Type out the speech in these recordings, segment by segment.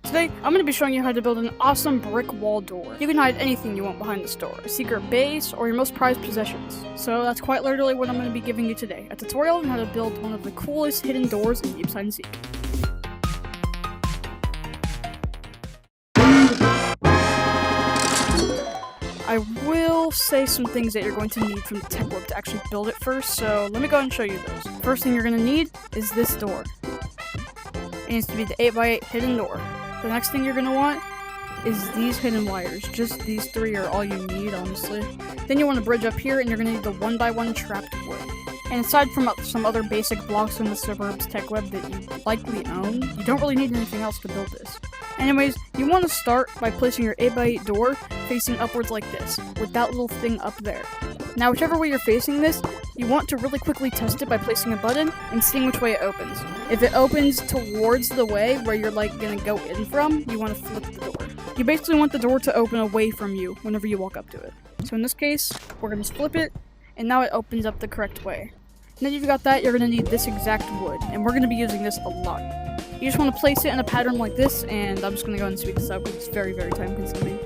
Today, I'm going to be showing you how to build an awesome brick wall door. You can hide anything you want behind this door, a secret base, or your most prized possessions. So that's quite literally what I'm going to be giving you today, a tutorial on how to build one of the coolest hidden doors in YEEPS Hide and Seek. I will say some things that you're going to need from the tech web to actually build it first, so let me go ahead and show you those. First thing you're going to need is this door. It needs to be the 8x8 hidden door. The next thing you're going to want is these hidden wires. Just these three are all you need, honestly. Then you want a bridge up here, and you're going to need the 1x1 trapped wood. And aside from some other basic blocks in the Suburbs tech web that you likely own, you don't really need anything else to build this. Anyways, you want to start by placing your 8x8 door facing upwards like this, with that little thing up there. Now, whichever way you're facing this, you want to really quickly test it by placing a button and seeing which way it opens. If it opens towards the way where you're gonna go in from, you want to flip the door. You basically want the door to open away from you whenever you walk up to it. So in this case, we're gonna flip it, and now it opens up the correct way. And then you've got that, you're gonna need this exact wood, and we're gonna be using this a lot. You just want to place it in a pattern like this, and I'm just gonna go ahead and speed this up because it's very, very time consuming.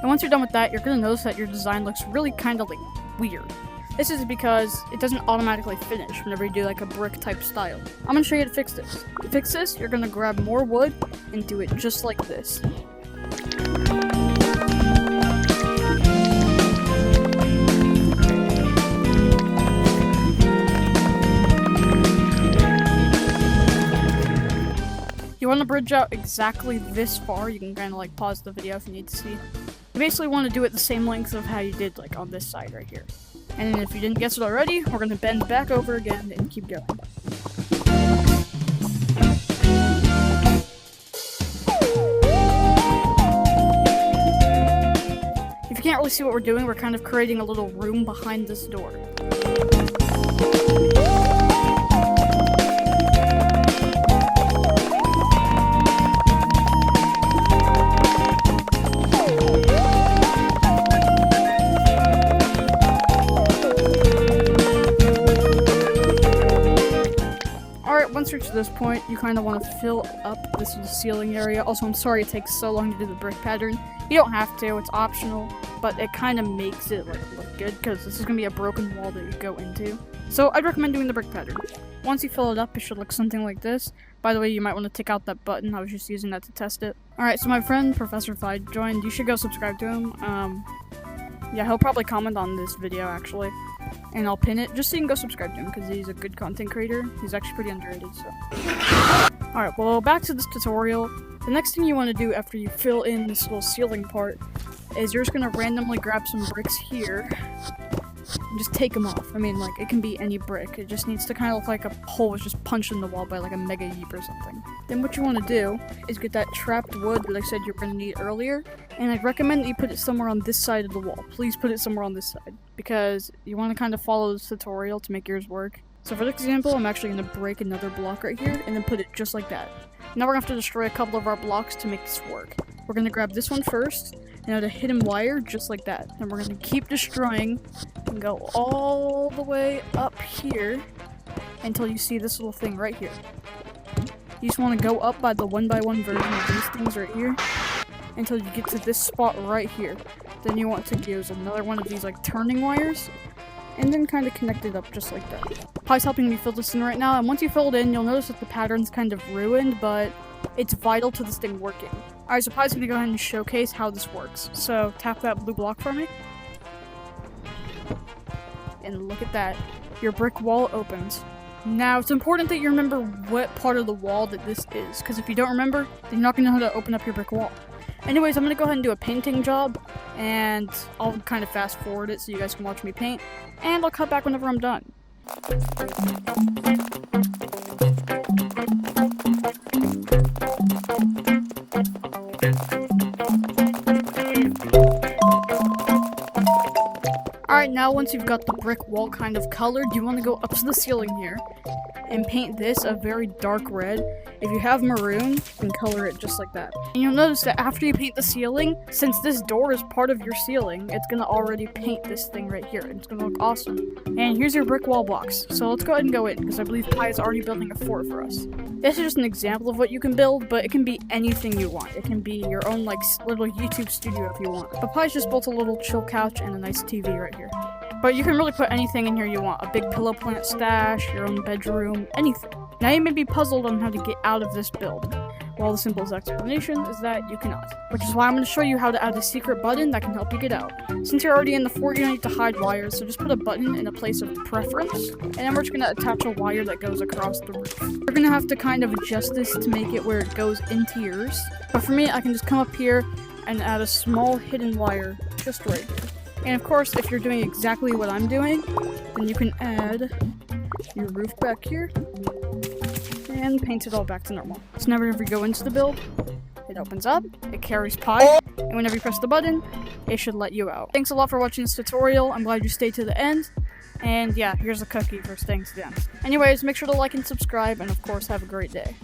Once you're done with that, you're going to notice that your design looks really kind of weird. This is because it doesn't automatically finish whenever you do a brick type style. I'm going to show you how to fix this. To fix this, you're going to grab more wood and do it just like this. You want to bridge out exactly this far. You can kind of pause the video if you need to see. You basically want to do it the same length of how you did on this side right here. And then if you didn't guess it already, we're going to bend back over again and keep going. If you can't really see what we're doing, we're kind of creating a little room behind this door. Once you're to this point, you kind of want to fill up this ceiling area. Also, I'm sorry it takes so long to do the brick pattern. You don't have to, it's optional, but it kind of makes it look good because this is going to be a broken wall that you go into. So I'd recommend doing the brick pattern. Once you fill it up, it should look something like this. By the way, you might want to take out that button. I was just using that to test it. Alright, so my friend Professor Fi joined. You should go subscribe to him. Yeah, he'll probably comment on this video actually. And I'll pin it just so you can go subscribe to him because he's a good content creator. He's actually pretty underrated, so. Alright, well, back to this tutorial. The next thing you want to do after you fill in this little ceiling part is you're just going to randomly grab some bricks here and just take them off. I mean, it can be any brick. It just needs to kind of look like a hole was just punched in the wall by a mega yeep or something. Then what you want to do is get that trapped wood that I said you're going to need earlier, and I'd recommend that you put it somewhere on this side of the wall. Please put it somewhere on this side, because you want to kind of follow this tutorial to make yours work. So for this example, I'm actually going to break another block right here, and then put it just like that. Now we're going to have to destroy a couple of our blocks to make this work. We're going to grab this one first, and add a hidden wire just like that. And we're going to keep destroying and go all the way up here until you see this little thing right here. You just want to go up by the 1x1 version of these things right here until you get to this spot right here. Then you want to use another one of these turning wires and then kind of connect it up just like that. Pi's helping me fill this in right now, and once you fill it in, you'll notice that the pattern's kind of ruined, but it's vital to this thing working. Alright, so Pi's gonna go ahead and showcase how this works. So tap that blue block for me. And look at that. Your brick wall opens. Now, it's important that you remember what part of the wall that this is, because if you don't remember, then you're not going to know how to open up your brick wall. Anyways, I'm going to go ahead and do a painting job, and I'll kind of fast forward it so you guys can watch me paint, and I'll cut back whenever I'm done. Alright, now once you've got the brick wall kind of colored, you want to go up to the ceiling here and paint this a very dark red. If you have maroon, you can color it just like that. And you'll notice that after you paint the ceiling, since this door is part of your ceiling, it's gonna already paint this thing right here, and it's gonna look awesome. And here's your brick wall blocks. So let's go ahead and go in, because I believe Pi is already building a fort for us. This is just an example of what you can build, but it can be anything you want. It can be your own like little YouTube studio if you want. But Pi's just built a little chill couch and a nice TV right here. But you can really put anything in here you want. A big pillow plant stash, your own bedroom, anything. Now you may be puzzled on how to get out of this build. Well, the simplest explanation is that you cannot. Which is why I'm going to show you how to add a secret button that can help you get out. Since you're already in the fort, you don't need to hide wires, so just put a button in a place of preference. And then we're just going to attach a wire that goes across the roof. You're going to have to kind of adjust this to make it where it goes into yours. But for me, I can just come up here and add a small hidden wire just right here. And of course, if you're doing exactly what I'm doing, then you can add your roof back here and paint it all back to normal. So now whenever you go into the build, it opens up, it carries Pi, and whenever you press the button, it should let you out. Thanks a lot for watching this tutorial. I'm glad you stayed to the end. And yeah, here's a cookie for staying to the end. Anyways, make sure to like and subscribe, and of course, have a great day.